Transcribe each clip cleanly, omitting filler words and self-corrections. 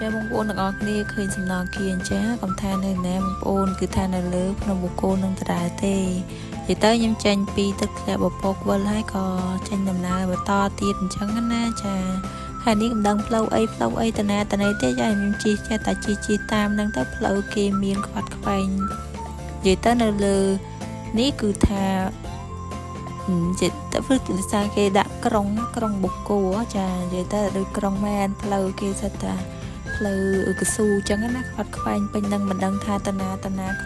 cha bông bồn ngọc đi khơi sầm nòng kia cha cầm than này nè bông bồn cứ than này lớn nó bông cô nông trà tê thì tới nhâm tranh pi tức là bọc bọc vơi hay có tranh nằm nào mà to tiền chẳng á cha hai ní cũng đang lâu ấy tận này tới cha nhâm chi cha ta chi tam đang tới lâu kia miên quạt quanh vậy tới nơi lơ ní cứ thà chị ta phước xa kia đạp krong bục cô á cha vậy ta được krong man lâu kia sao ta lâu cái su chẳng á quạt quanh bên đang mình đang tha tận na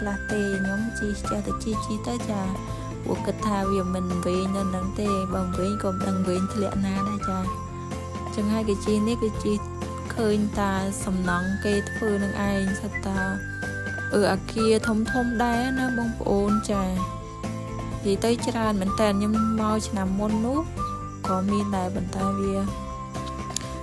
là tê nhóm chi cha ta chi tới cha của cái thà vì mình về nên đang tê bằng về còn đang về thì lẽ na đây cha chẳng hai cái chi ní cái chi khơi ta sầm nắng cây phơi nương ai sao ta ở kia thông đá nó bông ôn trà thì tới tràn mình tàn nhưng mau chỉ nằm môn nút có miên lại bàn tay bia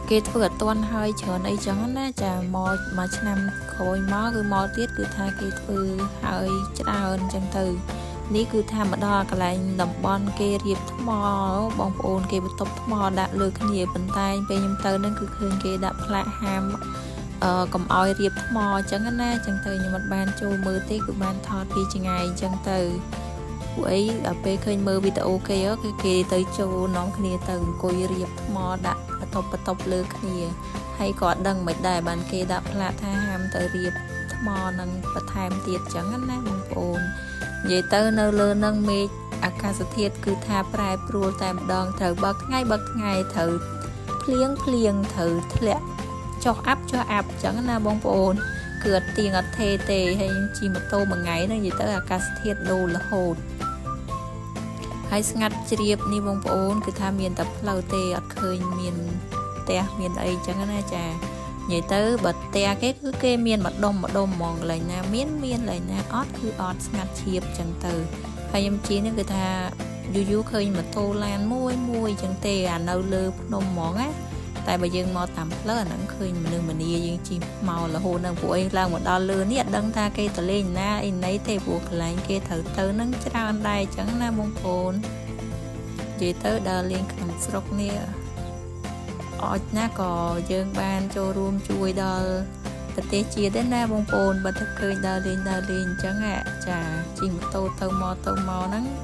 kia phơi toàn hơi chờ này chẳng á trà mò mà chỉ nằm khôi mó cứ mò tiết cứ tha kia phơi hơi tràn chẳng từ ní cứ tham mà đo cái lại đồng bon kia riệp mò bông ôn kia bật tóc mò đã lừa cái nhiều bàn tay bây nhâm tơ nó cứ khơi kia đạp lại ham cầm oi riệp mò chẳng á chẳng từ nhưng mà ban châu mưa tết của ban thọt đi chừng ngày chẳng từ ấy ở bên khơi mưa bị ok á cái kia tới châu nón kia từ coi riệp mò đã bật tóc lừa cái nhiều hay có đằng mấy đài bàn kia đạp lại tha ham tới riệp mò nâng bật tham tiệt chẳng á bông ôn vậy tới nơi lơ nâng mê ca thiết cứ tha prai pro tam đòn thử bật ngay thử plieng thử lẹ cho áp chẳng na bông ôn cượt tiền ở tê hay chỉ một tô một ngày nữa vậy tới ca thiết đồ là hồn hay ngặt triệp ni bông ôn cứ tha miền tập lâu tê ở khơi miền ấy chẳng na trà vậy tới bật te cái cứ kê miên mặt đông mòn lại na miên lại na ót cứ ót ngặt chiệp chẳng từ hay em chí nó người ta du khơi mà tô lan môi chẳng tê nâu lơ nôm mòn á tại bây giờ mò tắm lỡ nắng khơi mình đi nhưng chỉ màu là hồ nâng của anh là một đo lơ niết đăng tha cây tờ lên na anh lấy tê buộc lại kê thử tớ nâng trao ăn đây chẳng na bông phồn vậy tới đờ liên khẳng sọc nia ọt na có dương ban cho room chui đờ bật tê chia đến na bông phồn bật thức khơi đờ lên chẳng ạ chả chỉ một tô tâu mò nắng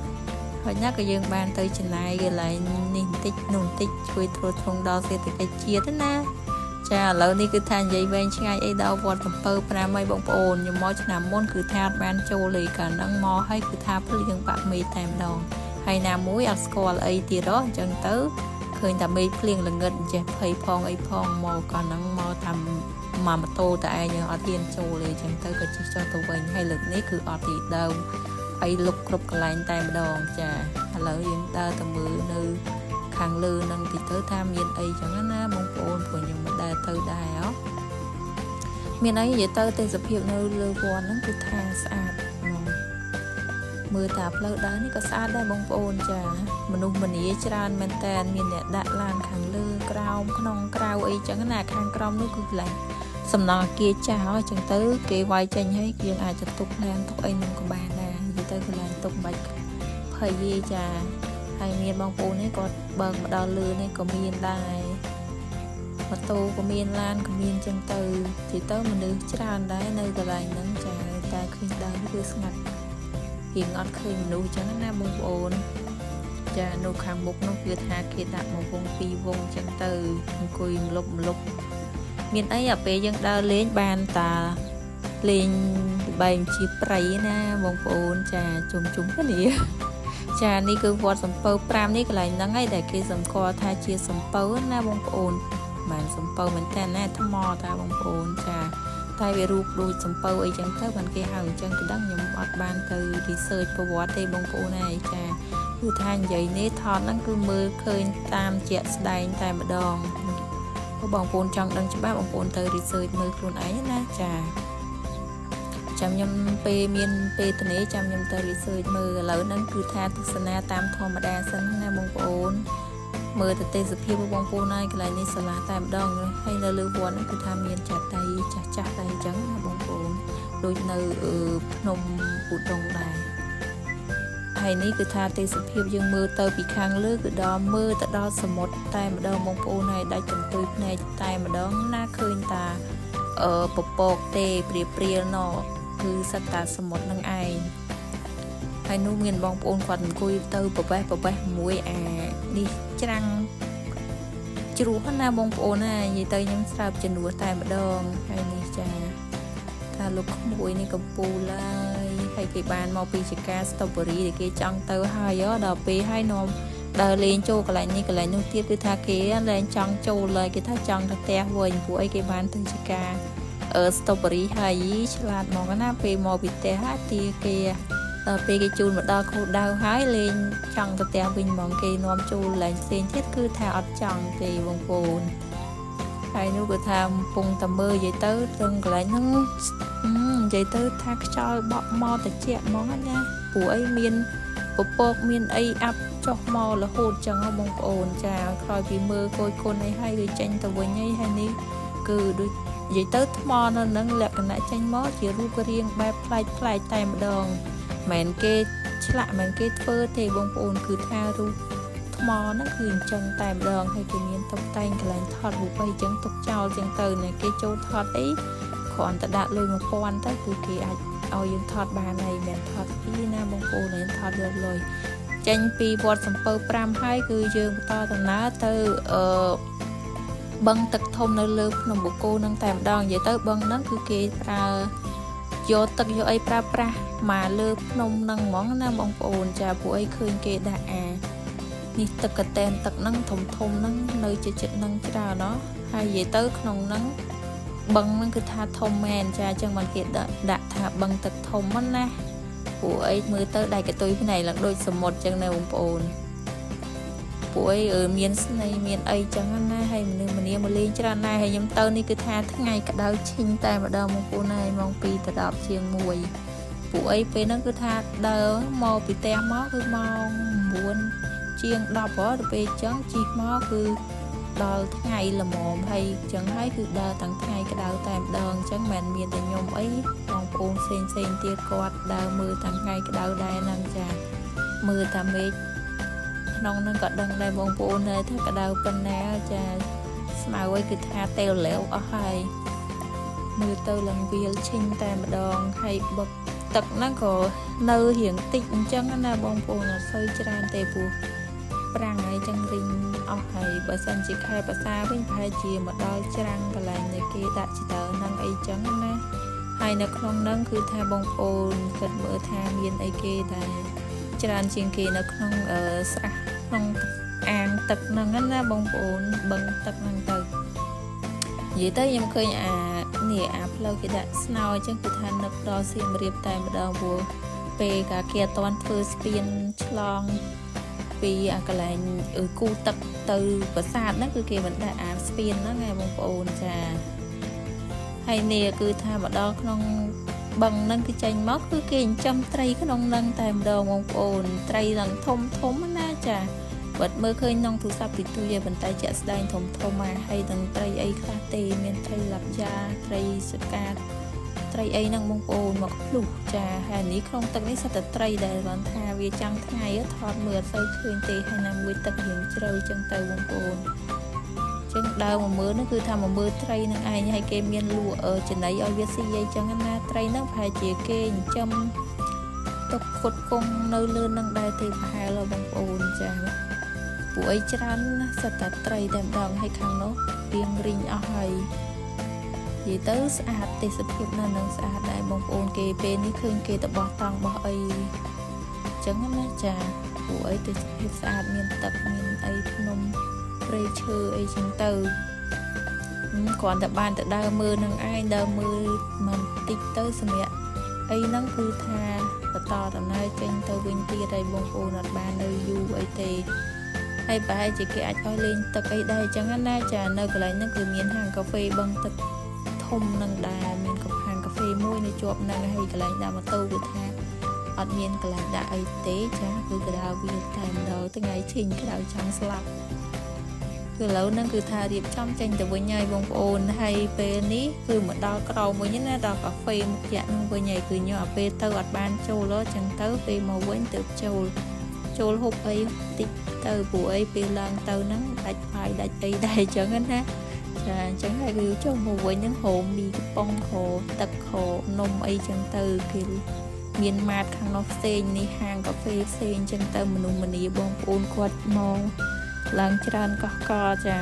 hồi nhắc cái dương ban tới trên này ghi lại nung tích chui thua thùng đo xe từ cái chia đến na chả lỡ đi cứ than dây bên ngay ấy đâu vọt tầm pơ pra mây bông phồn nhưng mò nằm môn cứ than ban châu lì cả nắng mò hay cứ tha liên bạc mì tèm đòn hay nam muối ăn score ấy thì đó chẳng tới khơi ta mê liền là ngân chè phơi phong mò còn nắng mò thầm mà tô tại nhưng ở thiên châu lì chẳng tới có chỉ cho tàu bình hay lực nấy cứ ở thì đâu ấy lục cục lại tay đòn chà lỡ những ta tầm mưa nữ khang lư nâng thì tới tham miền ấy chẳng á bông phồn của những mặt đà từ đài áo miền ấy vậy tới tên dập hiệu nơi lơ vòn nó cứ tha sạch mưa tạp lỡ đóนี่ก็สะอาดได้บงโอนจ้ะmình ý tràn men tàn miềnเนี่ยđã lan khang lư krao khong krao ấy chẳng là khang krao nước cứ lại sầm nọ kia cháo chẳng tới kia quay tranh hay kia ai chặt tục lan tục anh của bà nè gì tới cứ lan tục bạch thời gì trà hay miền bong ôn ấy có bờ mà đào lư này có miền đài mà tô có miền lan có miền chẳng từ chỉ tới mình được tràn đấy nơi cái này nắng trà ta khi đây cứ ngặt hiện ngọt khơi nụ chẳng na bông ôn cha nụ khang mục nó kia tha kia đặt một vùng pi vùng chẳng từ cùi lục miền ấy ở bên dân đa lên bàn ta lên bàn chỉ prey na bông ôn cha chúng cái này cha ni cứ vót sầm pâu pram ni cái này nó ngay để kia sầm co tha chia sầm pâu na bông ôn bàn sầm pâu mình tên na thăm mò ta bông ôn cha tay về ruột đôi sầm pâu ấy chẳng tới bàn kia hàng chân từ đăng nhầm ọt ban từ research của vót tây bông ôn này cha cứ than vậy nế thọt nó cứ mưa khơi tam chẹt đầy tay mà đòn có bông phồn trong đang cho bác bông phồn tới đi chơi mưa luôn ấy na trà chăm nhâm pe miên pe tên ấy chăm nhâm tới đi chơi mưa lỡ nó cứ tha từ sana tam thò mà đa sân na bông phồn mưa từ tây dập hiu bông phồn này cái này nên sờ lá tay mà đòn rồi hay là lư vốn nó cứ tham miên chặt tay trắng na bông phồn đôi nơi nôm ụt đồng đài hay ní cứ tha tây sập hiu dương mưa tơ bị khang lư cứ đo mưa tại đo sầm một tay mà đo bông phồn này đã chấm tôi này tay mà đo na khơi ta ពពកទេព្រាលណគឺសិតតាសមុទ្រនឹងឯងហើយនោះមានបងប្អូនគាត់អង្គុយទៅប្រវេសមួយអានេះច្រាំងជ្រោះណាបងប្អូនណានិយាយទៅខ្ញុំស្រើបជំនួសតែម្ដងហើយនេះចាថាលោកក្មួយនេះកំពូលហើយគេបានមកពីជាការស្តបបរីដែលគេចង់ទៅហើយដល់ពេលហើយនាំដើរលេងចូលកន្លែងនេះកន្លែងនោះទៀតគឺថាគេលែងចង់ចូលហើយគេថាចង់ទៅផ្ទះវិញព្រោះអីគេបានទៅជាការស្តបបរីហើយឆ្លាតមកណាពេលមកពីផ្ទះហើយទីគេដល់ពេលគេជូនមកដល់គោដៅហើយលេងចង់ទៅផ្ទះវិញហ្មងគេនាំចូលឡើងផ្សេងទៀតគឺថាអត់ចង់ទេបងប្អូនហើយនោះគឺថាកំពុងតែមើលនិយាយទៅត្រង់កន្លែងហ្នឹងនិយាយទៅថាខ្យល់បក់មកតិចហ្មងណាព្រោះអីមានពពកមានអីអាប់ចុះមករហូតចឹងបងប្អូនចាក្រោយពីមើលគយគុណអីហើយវាចេញទៅវិញហើយនេះគឺដូចនិយាយទៅថ្មនៅនឹងលក្ខណៈចេញមកជារូបរាងបែបប្លែកតែម្ដងមិនគេឆ្លាក់មិនគេធ្វើទេបងប្អូនគឺថារូបថ្មហ្នឹងគឺអញ្ចឹងតែម្ដងហើយគេមានតុបតែងកន្លែងថតរូបអីចឹងទុកចោលចឹងទៅណាគេចូលថតអីគ្រាន់តែដាក់លុយ1000ទៅគឺគេអាចឲ្យយើងថតបានហើយមិនថតពីណាបងប្អូនយើងថតយកលុយចេញពីវត្តសំពៅ5ហើយគឺយើងបន្តដំណើរទៅបឹងទឹកធំនៅលើភ្នំបូកគោនឹងតែម្ដងនិយាយទៅបឹងហ្នឹងគឺគេប្រើយកទឹកយកអីប្រើប្រាស់មកលើភ្នំហ្នឹងហ្មងណាបងប្អូនចាព្រោះអីឃើញគេដាក់នេះទឹកកតែនទឹកហ្នឹងធំហ្នឹងនៅជិតហ្នឹងច្រើនហើយនិយាយទៅក្នុងហ្នឹងបឹងហ្នឹងគឺថាធំមែនចាអញ្ចឹងបានគេដាក់ថាបឹងទឹកធំហ្នឹងណាព្រោះអីមើលទៅដៃកតុយផ្នែកឡើងដូចសមុទ្រអញ្ចឹងណាបងប្អូនព្រោះអីមានស្នេហ៍មានអីចឹងណាហើយមនុស្សម្នាមកលេងច្រើនណាស់ហើយខ្ញុំទៅនេះគឺថាថ្ងៃក្តៅឈិញតែម្ដងបងប្អូនហើយម៉ោង2ទៅ10ជាង1ព្រោះអីពេលហ្នឹងគឺថាដើរមកពីផ្ទះមកគឺម៉ោង9ជាង10ដល់ពេលអញ្ចឹងជិះមកគឺដល់ថ្ងៃល្មមហើយអញ្ចឹងហើយគឺដើរទាំងថ្ងៃក្តៅតែម្ដងអញ្ចឹងមិនមានតែខ្ញុំអីបងប្អូនផ្សេងទៀតគាត់ដើរមើលទាំងថ្ងៃក្តៅដែរហ្នឹងចាមើលតាមេឃក្នុងហ្នឹងក៏ដឹងដែរបងប្អូនថាក្តៅប៉ុណ្ណាចាស្មៅអីគឺថាតេវលាវអស់ហើយមើលទៅឡើងវាលឈិញតែម្ដងហើយបឹកទឹកហ្នឹងក៏នៅរៀងតិចអញ្ចឹងណាបងប្អូនអត់សូវច្រើនទេព្រោះប្រាំងហើយចឹងរីងអស់ហើយបើសិនជាខែភាសាវិញប្រហែលជាមកដល់ច្រាំងកន្លែងនៃគេដាក់ចតើហ្នឹងអីចឹងណាហើយនៅក្នុងហ្នឹងគឺថាបងប្អូនគិតមើលថាមានអីគេដែរច្រើនជាងគេនៅក្នុងស្រះក្នុងអាងទឹកហ្នឹងណាបងប្អូនបឹងទឹកហ្នឹងទៅនិយាយទៅខ្ញុំឃើញអាផ្លូវគេដាក់ស្នោអញ្ចឹងគឺថានឹកដល់សៀមរាបតែម្ដងព្រោះពេលកាគេអត់ទាន់ធ្វើស្ពានឆ្លងពីកន្លែងគូទឹកទៅប្រាសាទហ្នឹងគឺគេមិនដាក់ស្ពានហ្នឹងឯងបងប្អូនចាហើយនេះគឺថាមកដល់ក្នុងបឹងហ្នឹងគឺចេញមកគឺគេចិញ្ចឹមត្រីក្នុងហ្នឹងតែម្ដងបងប្អូនត្រីឡើងធំណាចាបាត់មើលឃើញក្នុងទូរស័ព្ទពីទូយាប៉ុន្តែជាក់ស្ដែងធំមកហើយទាំងត្រីអីខ្លះទេមានត្រីឡាប់យ៉ាត្រីសកាតត្រីអីហ្នឹងបងប្អូនមកភ្លុះចាហើយនេះក្នុងទឹកនេះសិតតែត្រីដែលគាត់ថាវាចាំងថ្ងៃថតមើលអត់សូវឃើញទេហើយណាមួយទឹករៀងជ្រៅចឹងទៅបងប្អូនចឹងដើរមកមើលហ្នឹងគឺថាមកមើលត្រីហ្នឹងឯងហើយគេមានលក់ចំណីឲ្យវាស៊ីអីចឹងណាត្រីហ្នឹងប្រហែលជាគេចិញ្ចឹមទុកខុតគង់នៅលើហ្នឹងដែរទេប្រហែលបងប្អូនចាពួកអីច្រើនណាសិតតែត្រីតែម្ដងហើយខាងនោះរៀងរីងអស់ហើយនិយាយទៅស្អាតទេសភាពនៅនឹងស្អាតដែរបងប្អូនគេពេលនេះឃើញគេទៅបោះតង់បោះអីចឹងណាចាពួកអីទេសភាពស្អាតមានទឹកមានអីភ្នំព្រៃឈើអីចឹងទៅគ្រាន់តែបានទៅដើរមើលនឹងឯងដើរមើលមិនតិចទៅសម្រាប់អីហ្នឹងគឺថាបន្តដំណើរចេញទៅវិញទៀតហើយបងប្អូនអត់បាននៅយូរអីទេហើយប្រហែលជាគេអាចឲ្យលេងទឹកអីដែរចឹងណាចានៅកន្លែងហ្នឹងគឺមានហាងកាហ្វេបឹងទឹកធំនឹងដែរមានហាងកាហ្វេមួយនៅជាប់ហ្នឹងហើយកន្លែងដាក់ម៉ូតូគឺថាអត់មានកន្លែងដាក់អីទេចាគឺក្តៅវាតែម្ដងថ្ងៃឈិញក្តៅចង់ស្លាប់គឺឥឡូវហ្នឹងគឺថារៀបចំចេញទៅវិញហើយបងប្អូនហើយពេលនេះគឺមកដល់ក្រោមវិញណាដល់កាហ្វេមុខយ៉ាក់ហ្នឹងវិញហើយគឺញ៉ាំអាពេលទៅអត់បានចូលចឹងទៅពេលមកវិញទៅចូលហូបអីតិចទៅព្រោះអីពេលឡើងទៅហ្នឹងដាច់បាយដាច់អីដែរចឹងណាច ចាអញ្ចឹងហើយគឺចូលមកវិញនឹងហូមមីកំប៉ុងខទឹកខនំអីចឹងទៅគេមានម៉ាតខាងនោះផ្សេងនេះហាងកាហ្វេផ្សេងចឹងទៅមនុស្សម្នាបងប្អូនគាត់មកឡើងច្រើនកោះកចា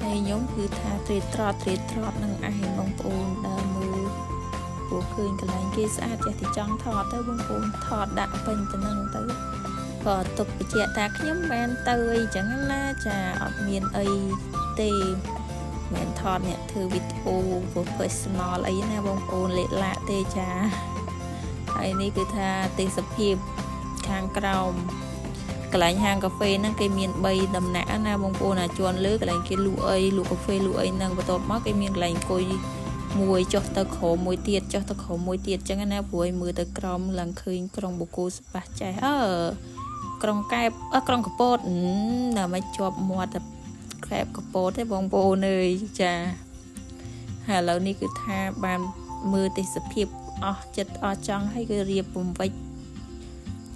ហើយខ្ញុំគឺថាត្រេតត្រត់នឹងឯងបងប្អូនដើរមើលពួកឃើញកន្លែងគេស្អាតចេះតែចង់ថតទៅបងប្អូនថតដាក់ពេញទៅនឹងទៅក៏ទុកបញ្ជាក់ថាខ្ញុំមិនទៅអីចឹងណាចាអត់មានអីទេមិនថតអ្នកធ្វើវីដេអូ professional អីណាបងប្អូនលេខឡាក់ទេចាហើយនេះគឺថាទេសភាពខាងក្រោមកន្លែងហាងកាហ្វេហ្នឹងគេមាន3ដំណាក់ណាបងប្អូនអាជាន់លើកន្លែងគេលក់អីលក់កាហ្វេលក់អីហ្នឹងបន្ទាប់មកគេមានកន្លែងអង្គុយមួយចុះទៅក្រោមមួយទៀតចុះទៅក្រោមមួយទៀតចឹងណាព្រួយមើលទៅក្រោមឡើងឃើញក្រុងបូកូសប៉ះចេះក្រុងកែបក្រុងកពតដល់មកជាប់មាត់តែកែបកពតទេបងប្អូនអើយចាហើយឥឡូវនេះគឺថាបានមើលទេសភាពអស់ចិត្តអស់ចង់ហើយគឺរៀបពំវិច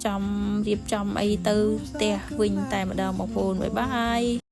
ចំរៀបចំអីទៅផ្ទះវិញតែម្ដងបងប្អូនបាយបាយ